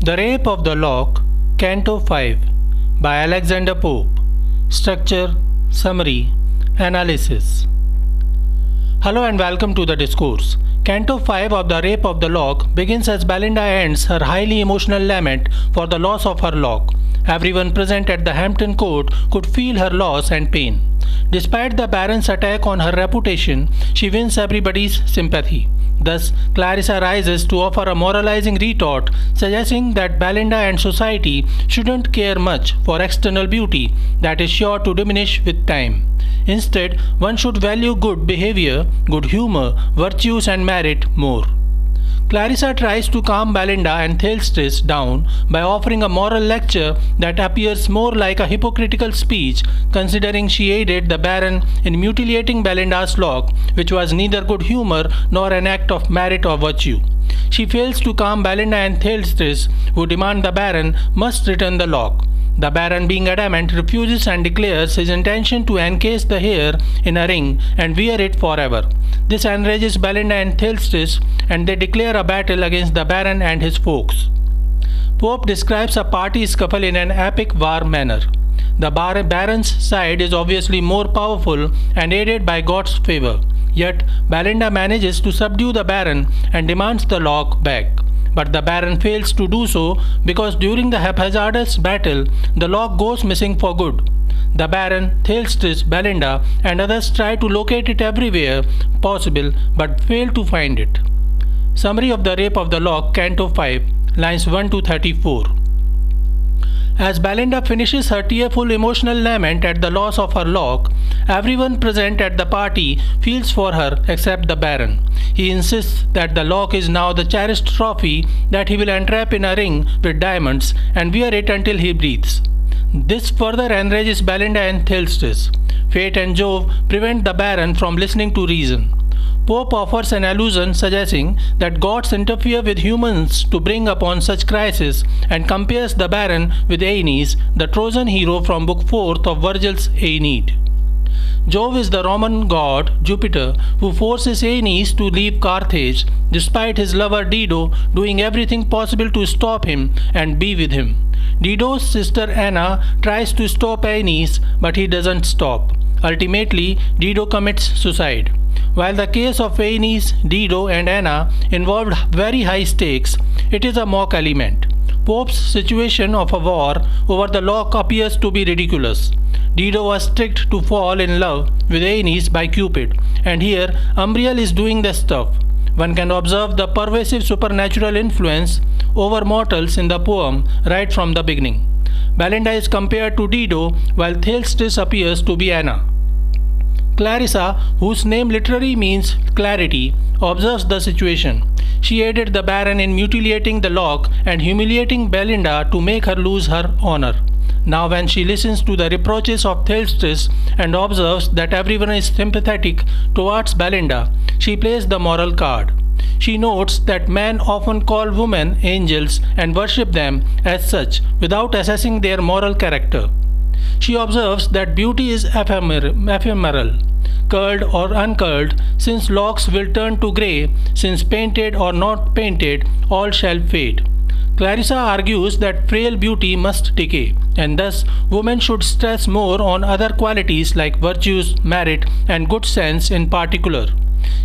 The Rape of the Lock, Canto 5 by Alexander Pope. Structure, Summary, Analysis. Hello and welcome to the Discourse. Canto 5 of The Rape of the Lock begins as Belinda ends her highly emotional lament for the loss of her lock. Everyone present at the Hampton court could feel her loss and pain. Despite the Baron's attack on her reputation, she wins everybody's sympathy. Thus, Clarissa rises to offer a moralizing retort, suggesting that Belinda and society shouldn't care much for external beauty that is sure to diminish with time. Instead, one should value good behavior, good humor, virtues and merit more. Clarissa tries to calm Belinda and Thalestris down by offering a moral lecture that appears more like a hypocritical speech, considering she aided the Baron in mutilating Belinda's lock, which was neither good humor nor an act of merit or virtue. She fails to calm Belinda and Thalestris, who demand the Baron must return the lock. The Baron, being adamant, refuses and declares his intention to encase the hair in a ring and wear it forever. This enrages Belinda and Thalestris, and they declare a battle against the Baron and his folks. Pope describes a party scuffle in an epic war manner. The Baron's side is obviously more powerful and aided by God's favor. Yet, Belinda manages to subdue the Baron and demands the lock back. But the Baron fails to do so because during the haphazardous battle, the lock goes missing for good. The Baron, Thalestris, Belinda, and others try to locate it everywhere possible but fail to find it. Summary of The Rape of the Lock, Canto 5, lines 1 to 34. As Belinda finishes her tearful emotional lament at the loss of her lock, everyone present at the party feels for her except the Baron. He insists that the lock is now the cherished trophy that he will entrap in a ring with diamonds and wear it until he breathes. This further enrages Belinda and Thalestris. Fate and Jove prevent the Baron from listening to reason. Pope offers an allusion suggesting that gods interfere with humans to bring upon such crisis and compares the Baron with Aeneas, the Trojan hero from Book 4 of Virgil's Aeneid. Jove is the Roman god Jupiter who forces Aeneas to leave Carthage despite his lover Dido doing everything possible to stop him and be with him. Dido's sister Anna tries to stop Aeneas, but he doesn't stop. Ultimately, Dido commits suicide. While the case of Aeneas, Dido and Anna involved very high stakes, it is a mock element. Pope's situation of a war over the lock appears to be ridiculous. Dido was tricked to fall in love with Aeneas by Cupid, and here Umbriel is doing the stuff. One can observe the pervasive supernatural influence over mortals in the poem right from the beginning. Belinda is compared to Dido, while Thalestris appears to be Anna. Clarissa, whose name literally means clarity, observes the situation. She aided the Baron in mutilating the lock and humiliating Belinda to make her lose her honor. Now when she listens to the reproaches of Thalestris and observes that everyone is sympathetic towards Belinda, she plays the moral card. She notes that men often call women angels and worship them as such without assessing their moral character. She observes that beauty is ephemeral, curled or uncurled, since locks will turn to grey, since painted or not painted, all shall fade. Clarissa argues that frail beauty must decay, and thus women should stress more on other qualities like virtues, merit, and good sense in particular.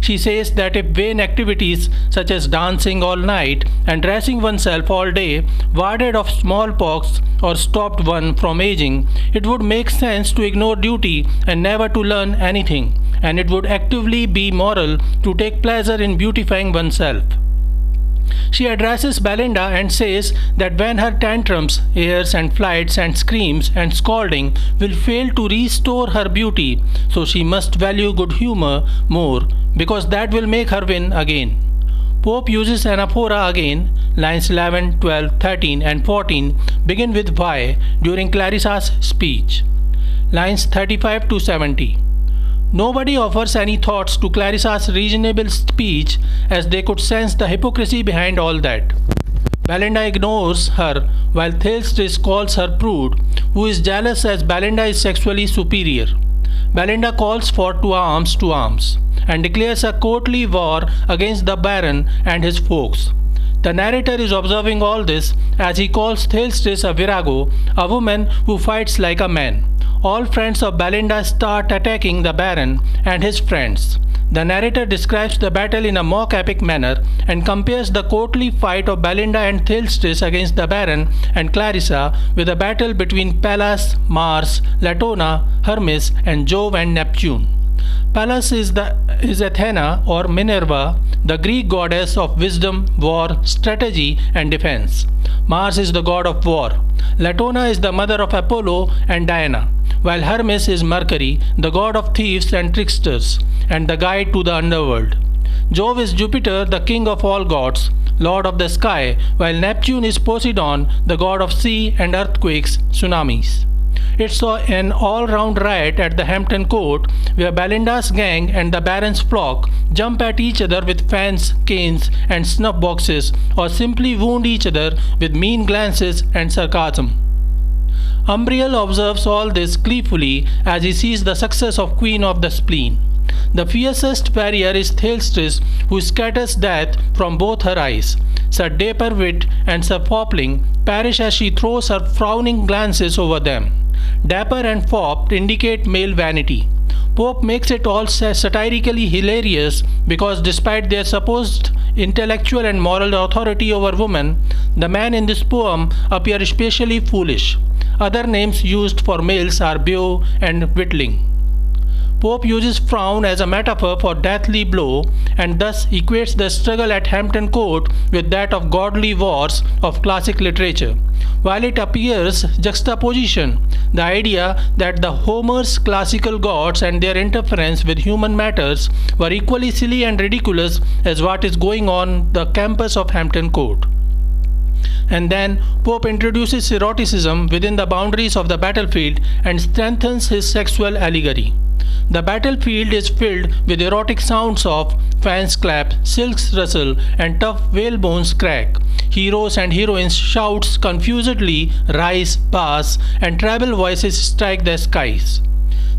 She says that if vain activities such as dancing all night and dressing oneself all day warded off smallpox or stopped one from aging, it would make sense to ignore duty and never to learn anything, and it would actively be moral to take pleasure in beautifying oneself. She addresses Belinda and says that when her tantrums, airs and flights and screams and scolding will fail to restore her beauty, so she must value good humor more, because that will make her win again. Pope uses anaphora again. Lines 11, 12, 13 and 14 begin with why during Clarissa's speech. Lines 35 to 70. Nobody offers any thoughts to Clarissa's reasonable speech, as they could sense the hypocrisy behind all that. Belinda ignores her, while Thalestris calls her prude, who is jealous as Belinda is sexually superior. Belinda calls for to arms, and declares a courtly war against the Baron and his folks. The narrator is observing all this as he calls Thalestris a virago, a woman who fights like a man. All friends of Belinda start attacking the Baron and his friends. The narrator describes the battle in a mock epic manner and compares the courtly fight of Belinda and Thalestris against the Baron and Clarissa with a battle between Pallas, Mars, Latona, Hermes, and Jove and Neptune. Pallas is Athena or Minerva, the Greek goddess of wisdom, war, strategy, and defense. Mars is the god of war. Latona is the mother of Apollo and Diana, while Hermes is Mercury, the god of thieves and tricksters, and the guide to the underworld. Jove is Jupiter, the king of all gods, lord of the sky, while Neptune is Poseidon, the god of sea and earthquakes, tsunamis. It's an all-round riot at the Hampton Court where Belinda's gang and the Baron's flock jump at each other with fans, canes, and snuff boxes, or simply wound each other with mean glances and sarcasm. Umbriel observes all this gleefully as he sees the success of Queen of the Spleen. The fiercest warrior is Thalestris, who scatters death from both her eyes. Sir Dapper Wit and Sir Fopling perish as she throws her frowning glances over them. Dapper and Fop indicate male vanity. Pope makes it all satirically hilarious because despite their supposed intellectual and moral authority over women, the men in this poem appear especially foolish. Other names used for males are beau and witling. Pope uses frown as a metaphor for deathly blow and thus equates the struggle at Hampton Court with that of godly wars of classic literature. While it appears juxtaposition, the idea that the Homer's classical gods and their interference with human matters were equally silly and ridiculous as what is going on the campus of Hampton Court. And then Pope introduces eroticism within the boundaries of the battlefield and strengthens his sexual allegory. The battlefield is filled with erotic sounds of fans clap, silks rustle, and tough whalebones crack. Heroes and heroines shouts confusedly rise, pass, and treble voices strike the skies.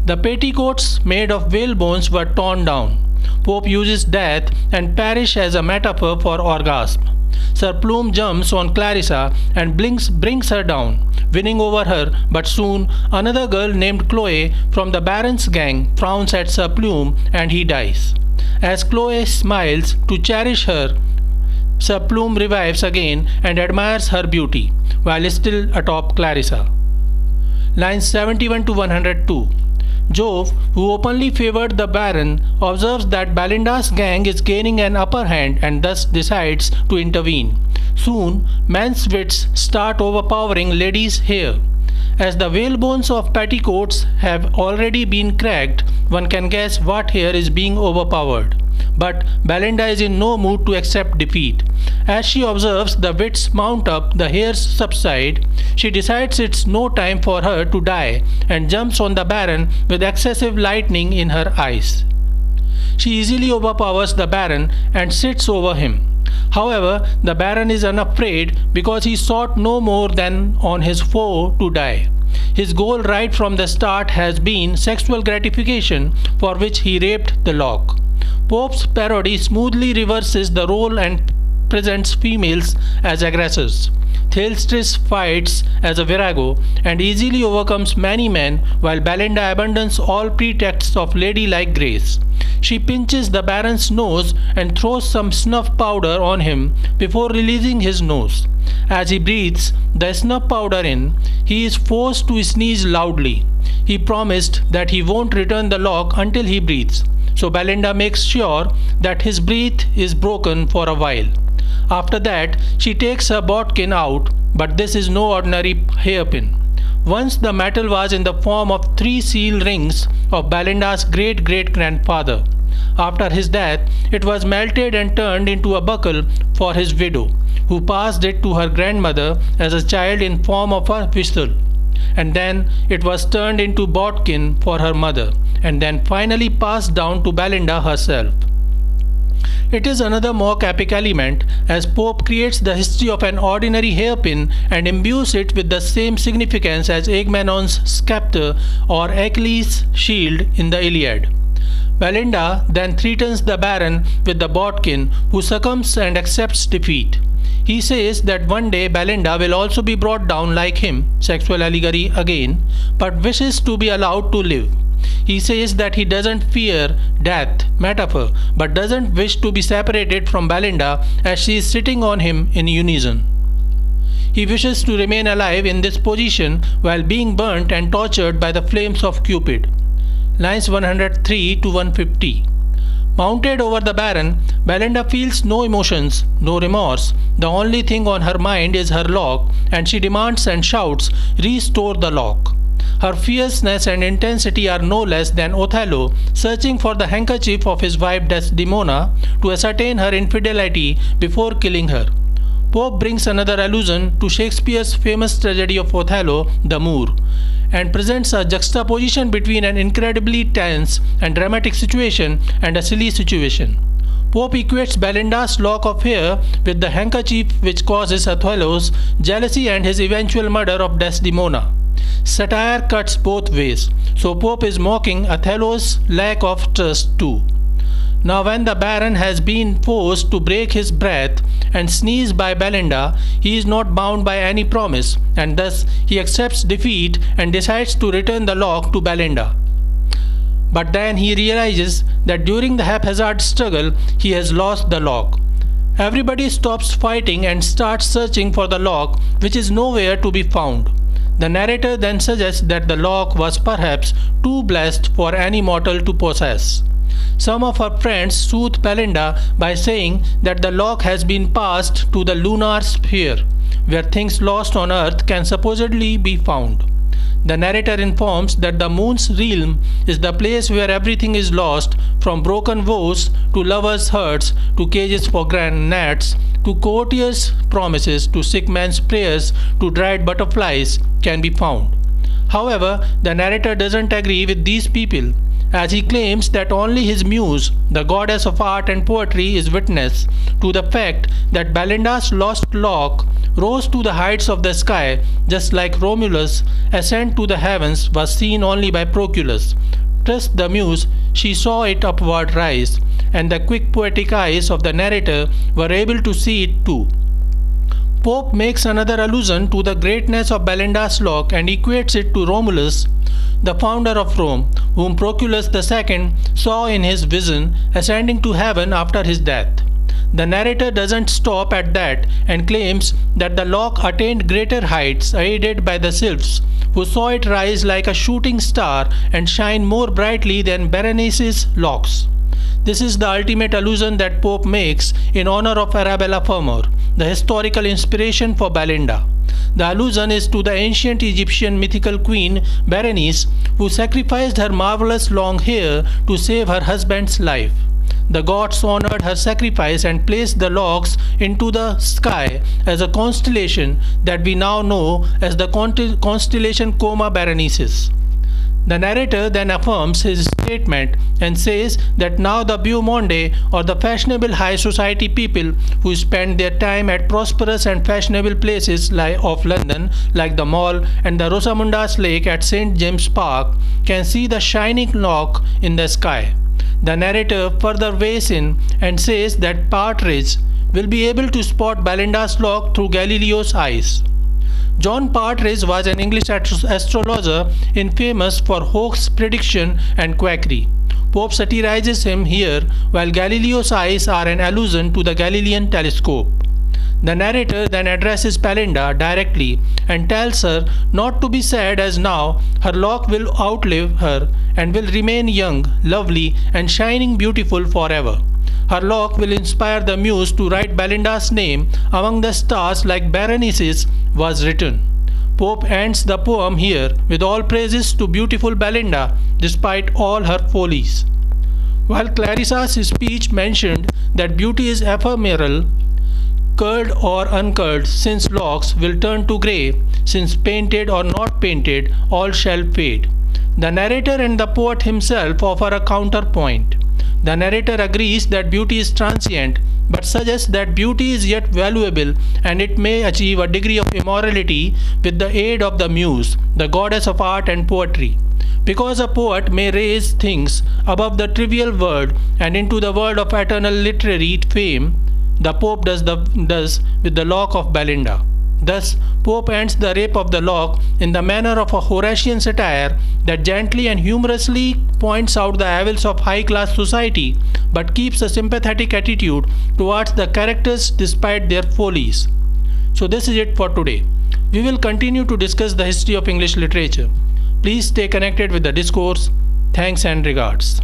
The petticoats made of whalebones were torn down. Pope uses death and perish as a metaphor for orgasm. Sir Plume jumps on Clarissa and brings her down, winning over her, but soon another girl named Chloe from the Baron's gang frowns at Sir Plume and he dies. As Chloe smiles to cherish her, Sir Plume revives again and admires her beauty, while still atop Clarissa. Lines 71 to 102. Jove, who openly favored the Baron, observes that Belinda's gang is gaining an upper hand and thus decides to intervene. Soon, men's wits start overpowering ladies' hair. As the whalebones of petticoats have already been cracked, one can guess what hair is being overpowered. But Belinda is in no mood to accept defeat. As she observes the wits mount up, the hairs subside, she decides it's no time for her to die and jumps on the Baron with excessive lightning in her eyes. She easily overpowers the Baron and sits over him. However, the Baron is unafraid because he sought no more than on his foe to die. His goal right from the start has been sexual gratification, for which he raped the lock. Pope's parody smoothly reverses the role and presents females as aggressors. Thalestris fights as a virago and easily overcomes many men, while Belinda abandons all pretexts of ladylike grace. She pinches the Baron's nose and throws some snuff powder on him before releasing his nose. As he breathes the snuff powder in, he is forced to sneeze loudly. He promised that he won't return the lock until he breathes, so Belinda makes sure that his breath is broken for a while. After that, she takes her bodkin out, but this is no ordinary hairpin. Once the metal was in the form of 3 seal rings of Belinda's great-great-grandfather. After his death, it was melted and turned into a buckle for his widow, who passed it to her grandmother as a child in form of a whistle. And then it was turned into bodkin for her mother, and then finally passed down to Belinda herself. It is another mock epic element, as Pope creates the history of an ordinary hairpin and imbues it with the same significance as Agamemnon's scepter or Achilles' shield in the Iliad. Belinda then threatens the Baron with the bodkin, who succumbs and accepts defeat. He says that one day Belinda will also be brought down like him, sexual allegory again, but wishes to be allowed to live. He says that he doesn't fear death, metaphor, but doesn't wish to be separated from Belinda as she is sitting on him in unison. He wishes to remain alive in this position while being burnt and tortured by the flames of Cupid. Lines 103 to 150. Mounted over the Baron, Belinda feels no emotions, no remorse. The only thing on her mind is her lock, and she demands and shouts, "Restore the lock." Her fierceness and intensity are no less than Othello searching for the handkerchief of his wife Desdemona to ascertain her infidelity before killing her. Pope brings another allusion to Shakespeare's famous tragedy of Othello, the Moor, and presents a juxtaposition between an incredibly tense and dramatic situation and a silly situation. Pope equates Belinda's lock of hair with the handkerchief which causes Othello's jealousy and his eventual murder of Desdemona. Satire cuts both ways, so Pope is mocking Othello's lack of trust too. Now when the Baron has been forced to break his breath and sneeze by Belinda, he is not bound by any promise, and thus he accepts defeat and decides to return the lock to Belinda. But then he realizes that during the haphazard struggle he has lost the lock. Everybody stops fighting and starts searching for the lock, which is nowhere to be found. The narrator then suggests that the lock was perhaps too blessed for any mortal to possess. Some of her friends soothe Belinda by saying that the lock has been passed to the lunar sphere, where things lost on earth can supposedly be found. The narrator informs that the moon's realm is the place where everything is lost, from broken vows to lovers' hurts to cages for gnats to courtiers' promises to sick men's prayers to dried butterflies can be found. However, the narrator doesn't agree with these people, as he claims that only his muse, the goddess of art and poetry, is witness to the fact that Belinda's lost lock rose to the heights of the sky, just like Romulus' ascent to the heavens was seen only by Proculus. Trust the muse, she saw it upward rise, and the quick poetic eyes of the narrator were able to see it too. Pope makes another allusion to the greatness of Belinda's lock and equates it to Romulus, the founder of Rome, whom Proculus II saw in his vision ascending to heaven after his death. The narrator doesn't stop at that and claims that the lock attained greater heights aided by the sylphs, who saw it rise like a shooting star and shine more brightly than Berenice's locks. This is the ultimate allusion that Pope makes in honor of Arabella Fermor, the historical inspiration for Belinda. The allusion is to the ancient Egyptian mythical Queen Berenice, who sacrificed her marvelous long hair to save her husband's life. The gods honored her sacrifice and placed the locks into the sky as a constellation that we now know as the Constellation Coma Berenices. The narrator then affirms his statement and says that now the beau monde, or the fashionable high society people who spend their time at prosperous and fashionable places of London like the Mall and the Rosamunda's Lake at St. James Park, can see the shining lock in the sky. The narrator further weighs in and says that Partridge will be able to spot Belinda's lock through Galileo's eyes. John Partridge was an English astrologer infamous for hoax prediction and quackery. Pope satirizes him here, while Galileo's eyes are an allusion to the Galilean telescope. The narrator then addresses Belinda directly and tells her not to be sad, as now her lock will outlive her and will remain young, lovely and shining beautiful forever. Her lock will inspire the muse to write Belinda's name among the stars like Berenice's was written. Pope ends the poem here with all praises to beautiful Belinda despite all her follies. While Clarissa's speech mentioned that beauty is ephemeral, curled or uncurled, since locks will turn to grey, since painted or not painted, all shall fade. The narrator and the poet himself offer a counterpoint. The narrator agrees that beauty is transient, but suggests that beauty is yet valuable and it may achieve a degree of immortality with the aid of the muse, the goddess of art and poetry. Because a poet may raise things above the trivial world and into the world of eternal literary fame, the Pope does with the lock of Belinda. Thus, Pope ends the rape of the lock in the manner of a Horatian satire that gently and humorously points out the evils of high-class society but keeps a sympathetic attitude towards the characters despite their follies. So this is it for today. We will continue to discuss the history of English literature. Please stay connected with the discourse. Thanks and regards.